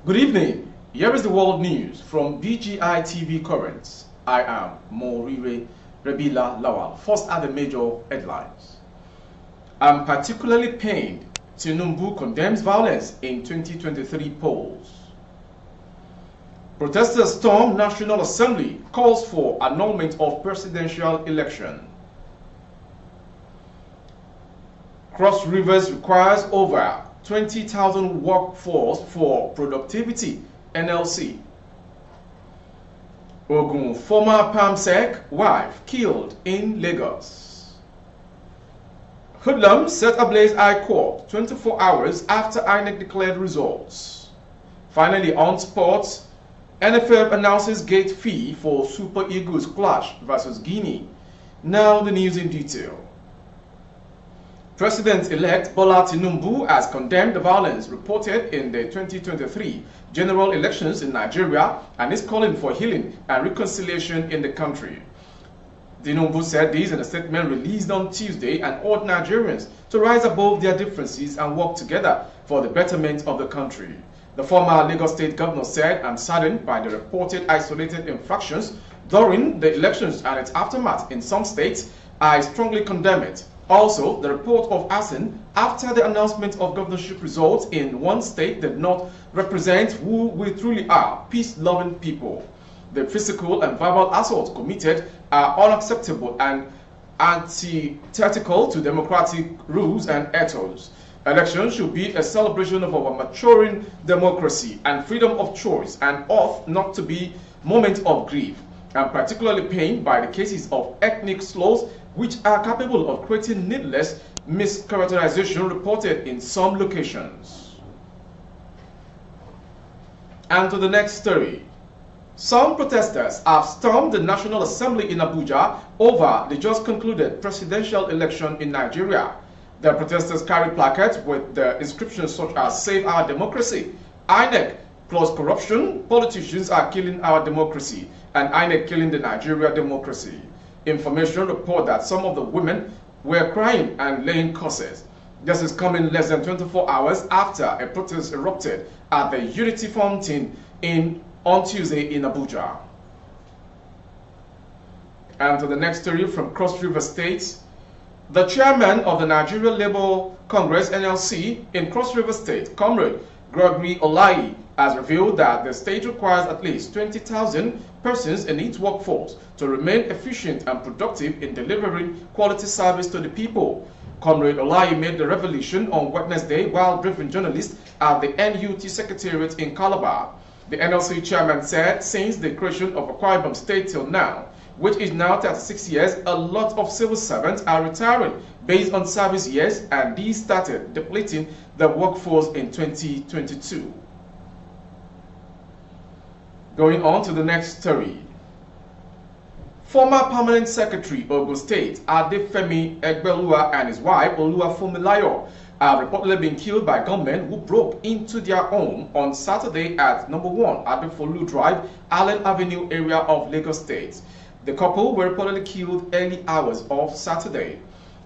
Good evening. Here is the world news from BGI TV Currents. I am Morire Rebila Lawal. First are the major headlines. I'm particularly pained. Tinubu condemns violence in 2023 polls. Protesters storm National Assembly, calls for annulment of presidential election. Cross Rivers requires over 20,000 workforce for productivity, NLC. Ogun, former PAMSEC wife killed in Lagos. Hoodlums set ablaze High Court 24 hours after INEC declared results. Finally, on sports, NFF announces gate fee for Super Eagles clash versus Guinea. Now the news in detail. President-elect Bola Tinubu has condemned the violence reported in the 2023 general elections in Nigeria and is calling for healing and reconciliation in the country. Tinubu said this in a statement released on Tuesday and urged Nigerians to rise above their differences and work together for the betterment of the country. The former Lagos State governor said, "I'm saddened by the reported isolated infractions during the elections and its aftermath in some states. I strongly condemn it. Also, the report of arson after the announcement of governorship results in one state did not represent who we truly are, peace-loving people. The physical and verbal assaults committed are unacceptable and antithetical to democratic rules and ethos. Elections should be a celebration of our maturing democracy and freedom of choice and ought not to be moments of grief. I'm particularly pained by the cases of ethnic slurs which are capable of creating needless mischaracterization reported in some locations." And to the next story. Some protesters have stormed the National Assembly in Abuja over the just concluded presidential election in Nigeria. The protesters carried placards with the inscriptions such as "Save Our Democracy," INEC plus corruption, politicians are killing our democracy, and INEC killing the Nigeria democracy. Information report that some of the women were crying and laying curses. This is coming less than 24 hours after a protest erupted at the Unity Fountain on Tuesday in Abuja. And to the next story from Cross River State. The chairman of the Nigeria Labour Congress NLC in Cross River State, Comrade Gregory Olayi, has revealed that the state requires at least 20,000 persons in its workforce to remain efficient and productive in delivering quality service to the people. Comrade Olayi made the revelation on Wednesday while briefing journalists at the NUT Secretariat in Calabar. The NLC chairman said since the creation of Akwa Ibom State till now, which is now 36 years, a lot of civil servants are retiring based on service years, and these started depleting the workforce in 2022. Going on to the next story. Former Permanent Secretary Ogun State Adefemi Egbelua and his wife Oluwafunmilayo have reportedly been killed by gunmen who broke into their home on Saturday at number 1 Adefolu Drive, Allen Avenue area of Lagos State. The couple were reportedly killed early hours of Saturday.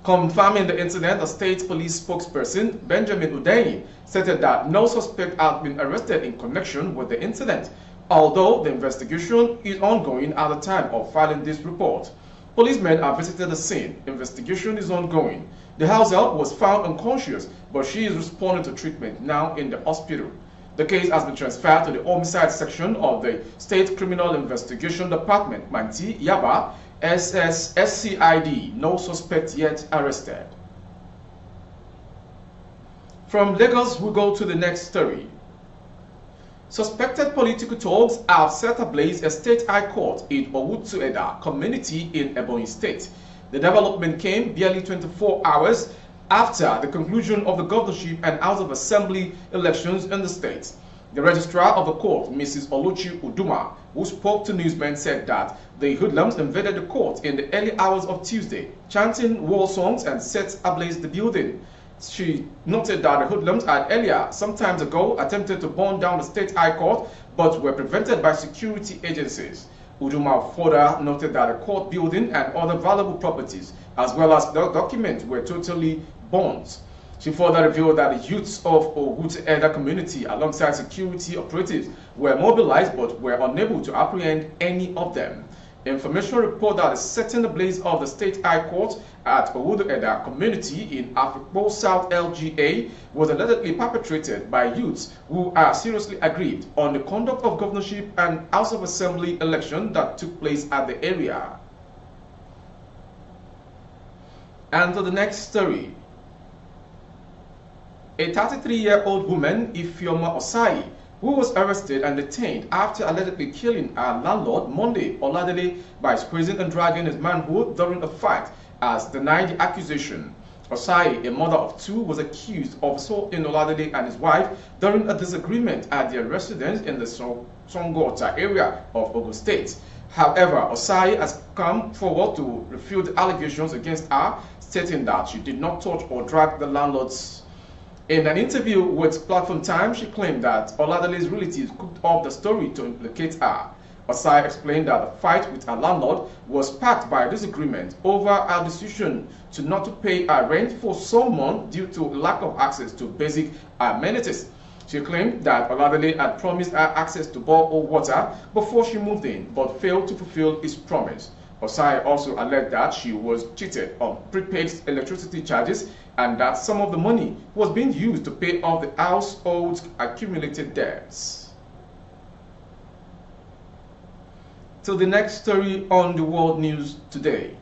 Confirming the incident, a state police spokesperson, Benjamin Udeyin, stated that no suspect had been arrested in connection with the incident, although the investigation is ongoing at the time of filing this report. Policemen have visited the scene. Investigation is ongoing. The househelp was found unconscious, but she is responding to treatment now in the hospital. The case has been transferred to the Homicide Section of the State Criminal Investigation Department, Manti, Yaba, SCID. No suspect yet arrested. From Lagos, we go to the next story. Suspected political thugs have set ablaze a state high court in Owutu-Eda community in Ebonyi State. The development came barely 24 hours after the conclusion of the governorship and House of Assembly elections in the state. The registrar of the court, Mrs. Oluchi Uduma, who spoke to newsmen, said that the hoodlums invaded the court in the early hours of Tuesday, chanting war songs and set ablaze the building. She noted that the hoodlums had earlier, some time ago, attempted to burn down the state high court, but were prevented by security agencies. Uduma further noted that the court building and other valuable properties, as well as the documents, were totally burnt. She further revealed that the youths of Ogun State community alongside security operatives were mobilized but were unable to apprehend any of them. Information report that the setting ablaze of the State High Court at Ogun community in Afikpo South LGA was allegedly perpetrated by youths who are seriously aggrieved on the conduct of governorship and House of Assembly election that took place at the area. And to the next story. A 33-year-old woman, Ifeoma Osai, who was arrested and detained after allegedly killing her landlord Monday, Oladele, by squeezing and dragging his manhood during a fight, has denied the accusation. Osai, a mother of two, was accused of assaulting Oladele and his wife during a disagreement at their residence in the Songota area of Ogun State. However, Osai has come forward to refute the allegations against her, stating that she did not touch or drag the landlord's. In an interview with Platform Time, she claimed that Oladele's relatives cooked up the story to implicate her. Osai explained that the fight with her landlord was sparked by a disagreement over her decision to not to pay her rent for some months due to lack of access to basic amenities. She claimed that Oladele had promised her access to borehole water before she moved in, but failed to fulfill his promise. Osai also alleged that she was cheated on prepaid electricity charges and that some of the money was being used to pay off the household's accumulated debts. To the next story on the world news today.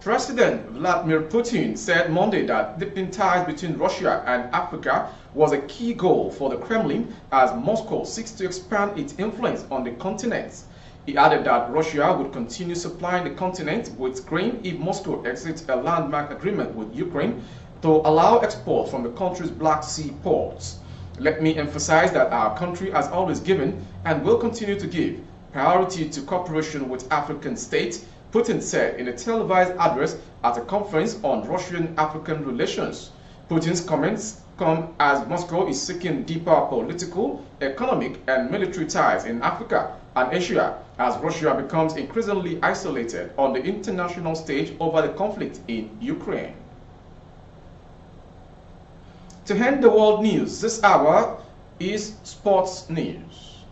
President Vladimir Putin said Monday that deepening ties between Russia and Africa was a key goal for the Kremlin as Moscow seeks to expand its influence on the continent. He added that Russia would continue supplying the continent with grain if Moscow exits a landmark agreement with Ukraine to allow export from the country's Black Sea ports. Let me emphasize that our country has always given and will continue to give priority to cooperation with African states, Putin said in a televised address at a conference on Russian-African relations. Putin's comments come as Moscow is seeking deeper political, economic, and military ties in Africa and Asia as Russia becomes increasingly isolated on the international stage over the conflict in Ukraine. To end the world news this hour is sports news.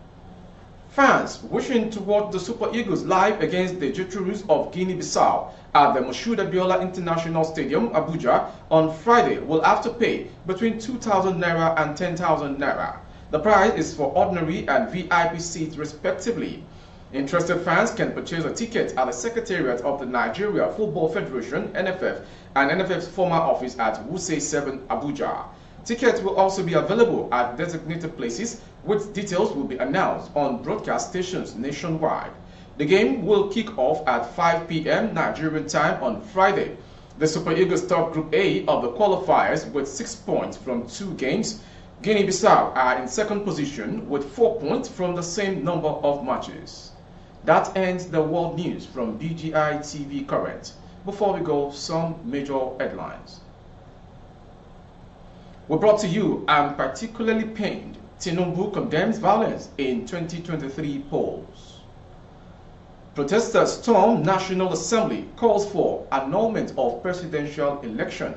Fans wishing to watch the Super Eagles live against the Jitterus of Guinea-Bissau at the Moshood Abiola International Stadium, Abuja, on Friday will have to pay between 2,000 Naira and 10,000 Naira. The price is for ordinary and VIP seats respectively. Interested fans can purchase a ticket at the Secretariat of the Nigeria Football Federation, NFF, and NFF's former office at Wuse 7, Abuja. Tickets will also be available at designated places, which details will be announced on broadcast stations nationwide. The game will kick off at 5 p.m. Nigerian time on Friday. The Super Eagles top Group A of the qualifiers with 6 points from 2 games. Guinea-Bissau are in second position with 4 points from the same number of matches. That ends the world news from BGI TV Current. Before we go, some major headlines. We brought to you, I'm particularly pained. Tinubu condemns violence in 2023 polls. Protesters storm National Assembly, calls for annulment of presidential election.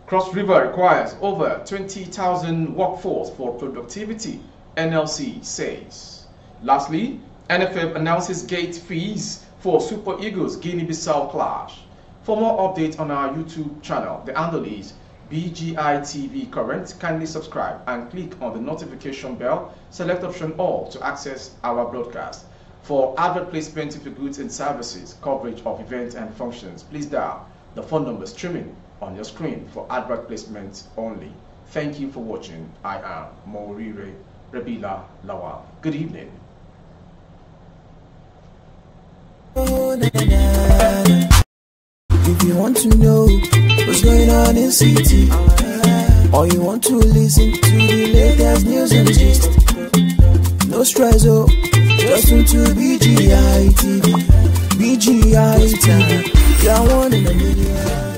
Cross River requires over 20,000 workforce for productivity, NLC says. Lastly, NFF announces gate fees for Super Eagles Guinea-Bissau clash. For more updates on our YouTube channel, the handle is BGI TV Current. Kindly subscribe and click on the notification bell. Select option all to access our broadcast. For advert placement of your goods and services, coverage of events and functions, please dial the phone number streaming on your screen for advert placement only. Thank you for watching. I am Morire Rebila Lawal. Good evening. If you want to know what's going on in city, or you want to listen to the latest news and gist, no stress, oh, just tune to BGI TV. BGI TV, you're one in a million.